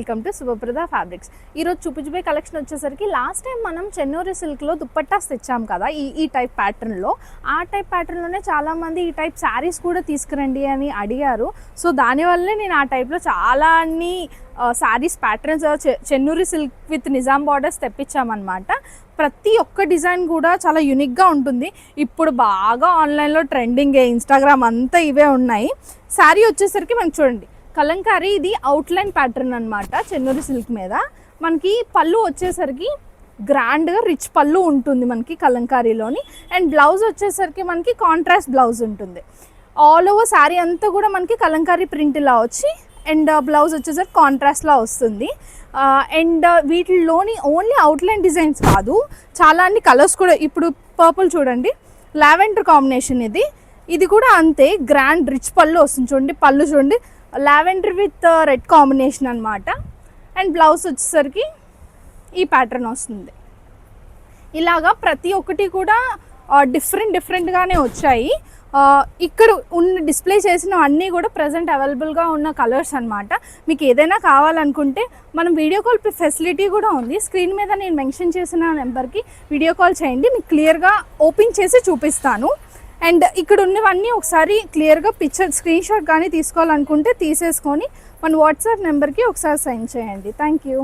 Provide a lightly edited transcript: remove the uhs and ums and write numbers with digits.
Welcome to Subhaprada fabrics. ఈరోజు చూపించబోయే collection వచ్చేసరికి లాస్ట్ టైం మనం చెన్నూరి సిల్క్లో దుప్పట్టాస్ తెచ్చాం కదా, ఈ టైప్ ప్యాటర్న్లో. ఆ టైప్ ప్యాటర్న్లోనే చాలామంది ఈ టైప్ శారీస్ కూడా తీసుకురండి అని అడిగారు. సో దానివల్లే నేను ఆ టైప్లో చాలా అన్ని శారీస్ ప్యాటర్న్స్ చెన్నూరి సిల్క్ విత్ నిజాం బార్డర్స్ తెప్పించామన్నమాట. ప్రతి ఒక్క డిజైన్ కూడా చాలా యూనిక్గా ఉంటుంది. ఇప్పుడు బాగా ఆన్లైన్లో ట్రెండింగ్, ఇన్స్టాగ్రామ్ అంతా ఇవే ఉన్నాయి. శారీ వచ్చేసరికి మనకి చూడండి కలంకారీ, ఇది అవుట్లైన్ ప్యాటర్న్ అనమాట. చెన్నూరి సిల్క్ మీద మనకి పళ్ళు వచ్చేసరికి గ్రాండ్గా రిచ్ పళ్ళు ఉంటుంది మనకి కలంకారీలోని. అండ్ బ్లౌజ్ వచ్చేసరికి మనకి కాంట్రాస్ట్ బ్లౌజ్ ఉంటుంది. ఆల్ ఓవర్ శారీ అంతా కూడా మనకి కలంకారీ ప్రింట్ ఇలా వచ్చి అండ్ బ్లౌజ్ వచ్చేసరికి కాంట్రాస్ట్లా వస్తుంది. అండ్ వీటిలోని ఓన్లీ అవుట్లైన్ డిజైన్స్ కాదు, చాలా అన్ని కలర్స్ కూడా. ఇప్పుడు పర్పుల్ చూడండి, లావెండర్ కాంబినేషన్. ఇది కూడా అంతే గ్రాండ్ రిచ్ పళ్ళు వస్తుంది. చూడండి పళ్ళు చూడండి, లావెండర్ విత్ రెడ్ కాంబినేషన్ అనమాట. అండ్ బ్లౌజ్ వచ్చేసరికి ఈ ప్యాటర్న్ వస్తుంది. ఇలాగా ప్రతి ఒక్కటి కూడా డిఫరెంట్గానే వచ్చాయి. ఇక్కడ ఉన్న డిస్ప్లే చేసిన అన్నీ కూడా ప్రజెంట్ అవైలబుల్గా ఉన్న కలర్స్ అనమాట. మీకు ఏదైనా కావాలనుకుంటే మనం వీడియో కాల్ ఫెసిలిటీ కూడా ఉంది. స్క్రీన్ మీద నేను మెన్షన్ చేసిన నెంబర్కి వీడియో కాల్ చేయండి, మీకు క్లియర్గా ఓపెన్ చేసి చూపిస్తాను. అండ్ ఇక్కడ ఉన్నవన్నీ ఒకసారి క్లియర్గా పిక్చర్ స్క్రీన్ షాట్ కానీ తీసుకోవాలనుకుంటే తీసేసుకొని మన వాట్సాప్ నెంబర్కి ఒకసారి సెండ్ చేయండి. Thank you.